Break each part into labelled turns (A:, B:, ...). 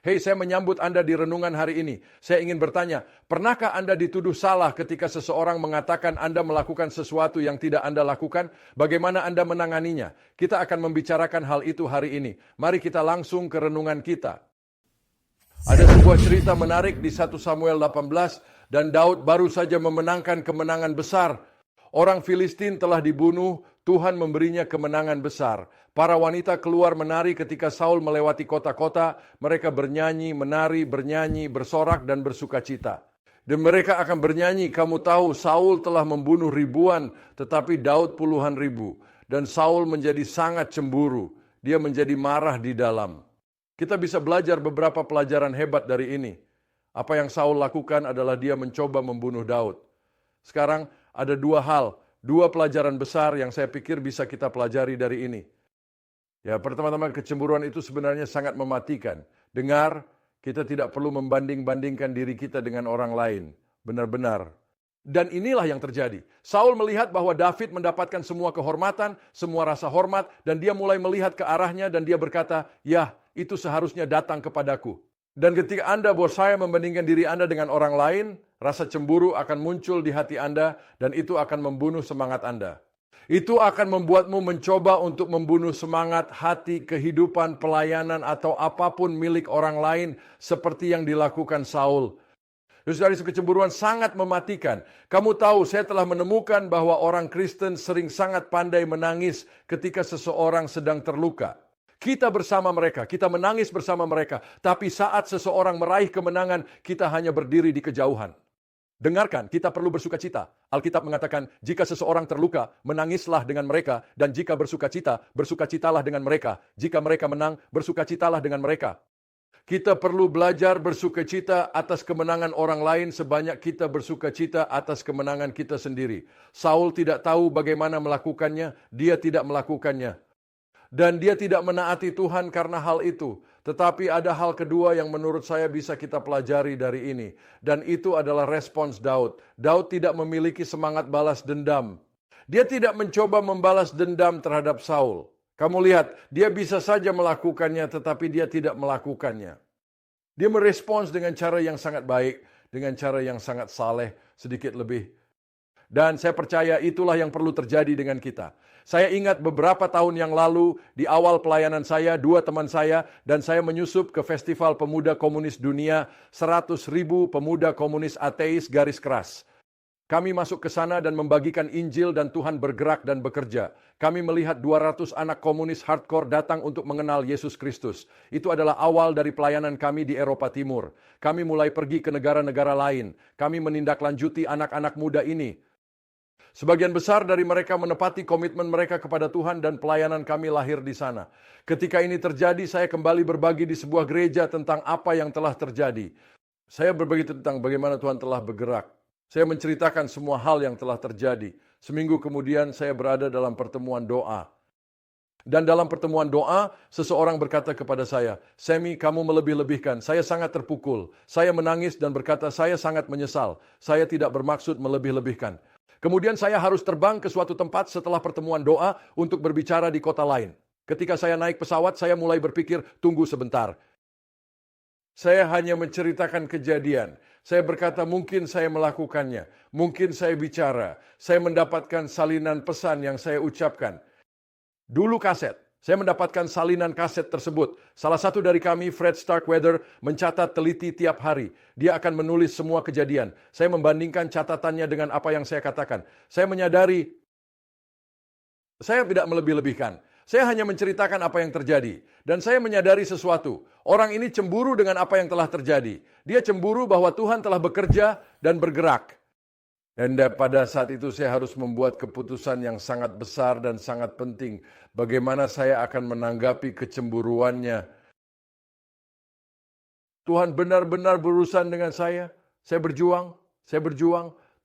A: Hei, saya menyambut Anda di renungan hari ini. Saya ingin bertanya, pernahkah Anda dituduh salah ketika seseorang mengatakan Anda melakukan sesuatu yang tidak Anda lakukan? Bagaimana Anda menanganinya? Kita akan membicarakan hal itu hari ini. Mari kita langsung ke renungan kita. Ada sebuah cerita menarik di 1 Samuel 18, dan Daud baru saja memenangkan kemenangan besar. Orang Filistin telah dibunuh, Tuhan memberinya kemenangan besar. Para wanita keluar menari ketika Saul melewati kota-kota. Mereka bernyanyi, menari, bernyanyi, bersorak, dan bersukacita. Dan mereka akan bernyanyi, kamu tahu Saul telah membunuh ribuan, tetapi Daud puluhan ribu. Dan Saul menjadi sangat cemburu. Dia menjadi marah di dalam. Kita bisa belajar beberapa pelajaran hebat dari ini. Apa yang Saul lakukan adalah dia mencoba membunuh Daud. Sekarang ada dua pelajaran besar yang saya pikir bisa kita pelajari dari ini. Ya, pertama-tama kecemburuan itu sebenarnya sangat mematikan. Dengar, kita tidak perlu membanding-bandingkan diri kita dengan orang lain. Benar-benar. Dan inilah yang terjadi. Saul melihat bahwa David mendapatkan semua kehormatan, semua rasa hormat, dan dia mulai melihat ke arahnya dan dia berkata, ya, itu seharusnya datang kepadaku. Dan ketika Anda berusaha membandingkan diri Anda dengan orang lain, rasa cemburu akan muncul di hati Anda dan itu akan membunuh semangat Anda. Itu akan membuatmu mencoba untuk membunuh semangat, hati, kehidupan, pelayanan, atau apapun milik orang lain seperti yang dilakukan Saul. Saudara, kecemburuan sangat mematikan. Kamu tahu, saya telah menemukan bahwa orang Kristen sering sangat pandai menangis ketika seseorang sedang terluka. Kita bersama mereka, kita menangis bersama mereka. Tapi saat seseorang meraih kemenangan, kita hanya berdiri di kejauhan. Dengarkan, kita perlu bersukacita. Alkitab mengatakan, jika seseorang terluka, menangislah dengan mereka. Dan jika bersukacita, bersukacitalah dengan mereka. Jika mereka menang, bersukacitalah dengan mereka. Kita perlu belajar bersukacita atas kemenangan orang lain sebanyak kita bersukacita atas kemenangan kita sendiri. Saul tidak tahu bagaimana melakukannya, dia tidak melakukannya. Dan dia tidak menaati Tuhan karena hal itu. Tetapi ada hal kedua yang menurut saya bisa kita pelajari dari ini. Dan itu adalah respons Daud. Daud tidak memiliki semangat balas dendam. Dia tidak mencoba membalas dendam terhadap Saul. Kamu lihat, dia bisa saja melakukannya tetapi dia tidak melakukannya. Dia merespons dengan cara yang sangat baik, dengan cara yang sangat saleh, sedikit lebih. Dan saya percaya itulah yang perlu terjadi dengan kita. Saya ingat beberapa tahun yang lalu, di awal pelayanan saya, 2 teman saya, dan saya menyusup ke Festival Pemuda Komunis Dunia, 100.000 pemuda komunis ateis garis keras. Kami masuk ke sana dan membagikan Injil dan Tuhan bergerak dan bekerja. Kami melihat 200 anak komunis hardcore datang untuk mengenal Yesus Kristus. Itu adalah awal dari pelayanan kami di Eropa Timur. Kami mulai pergi ke negara-negara lain. Kami menindaklanjuti anak-anak muda ini. Sebagian besar dari mereka menepati komitmen mereka kepada Tuhan dan pelayanan kami lahir di sana. Ketika ini terjadi, saya kembali berbagi di sebuah gereja tentang apa yang telah terjadi. Saya berbagi tentang bagaimana Tuhan telah bergerak. Saya menceritakan semua hal yang telah terjadi. Seminggu kemudian saya berada dalam pertemuan doa. Dan dalam pertemuan doa, seseorang berkata kepada saya, Sammy, kamu melebih-lebihkan. Saya sangat terpukul. Saya menangis dan berkata, saya sangat menyesal. Saya tidak bermaksud melebih-lebihkan. Kemudian saya harus terbang ke suatu tempat setelah pertemuan doa untuk berbicara di kota lain. Ketika saya naik pesawat, saya mulai berpikir, tunggu sebentar. Saya hanya menceritakan kejadian. Saya berkata, mungkin saya melakukannya. Mungkin saya bicara. Saya mendapatkan salinan pesan yang saya ucapkan. Dulu kaset. Saya mendapatkan salinan kaset tersebut. Salah satu dari kami, Fred Starkweather, mencatat teliti tiap hari. Dia akan menulis semua kejadian. Saya membandingkan catatannya dengan apa yang saya katakan. Saya menyadari, saya tidak melebih-lebihkan. Saya hanya menceritakan apa yang terjadi. Dan saya menyadari sesuatu. Orang ini cemburu dengan apa yang telah terjadi. Dia cemburu bahwa Tuhan telah bekerja dan bergerak. Dan pada saat itu saya harus membuat keputusan yang sangat besar dan sangat penting. Bagaimana saya akan menanggapi kecemburuannya. Tuhan benar-benar berurusan dengan saya. Saya berjuang.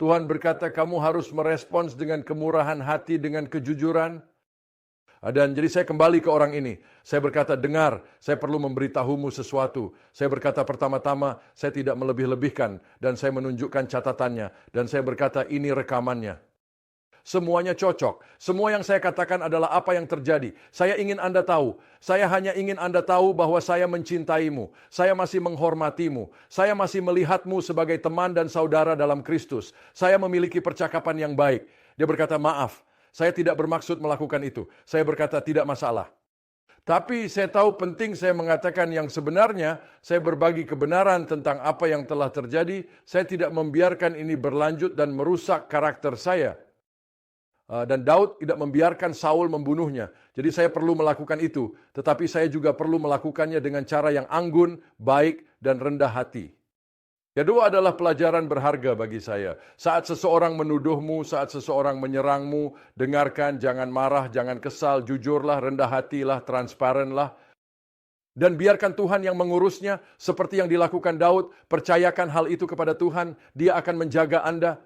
A: Tuhan berkata, kamu harus merespons dengan kemurahan hati, dengan kejujuran. Dan jadi saya kembali ke orang ini. Saya berkata, dengar, saya perlu memberitahumu sesuatu. Saya berkata pertama-tama, saya tidak melebih-lebihkan. Dan saya menunjukkan catatannya. Dan saya berkata, ini rekamannya. semuanya cocok. Semua yang saya katakan adalah apa yang terjadi. Saya ingin Anda tahu. Saya hanya ingin Anda tahu bahwa saya mencintaimu. Saya masih menghormatimu. Saya masih melihatmu sebagai teman dan saudara dalam Kristus. Saya memiliki percakapan yang baik. Dia berkata, maaf, saya tidak bermaksud melakukan itu. Saya berkata, tidak masalah. Tapi saya tahu penting saya mengatakan yang sebenarnya, saya berbagi kebenaran tentang apa yang telah terjadi. Saya tidak membiarkan ini berlanjut dan merusak karakter saya. Dan Daud tidak membiarkan Saul membunuhnya. Jadi saya perlu melakukan itu. Tetapi saya juga perlu melakukannya dengan cara yang anggun, baik, dan rendah hati. Kedua adalah pelajaran berharga bagi saya. Saat seseorang menuduhmu, saat seseorang menyerangmu, dengarkan, jangan marah, jangan kesal, jujurlah, rendah hatilah, transparanlah. Dan biarkan Tuhan yang mengurusnya seperti yang dilakukan Daud. Percayakan hal itu kepada Tuhan, Dia akan menjaga Anda.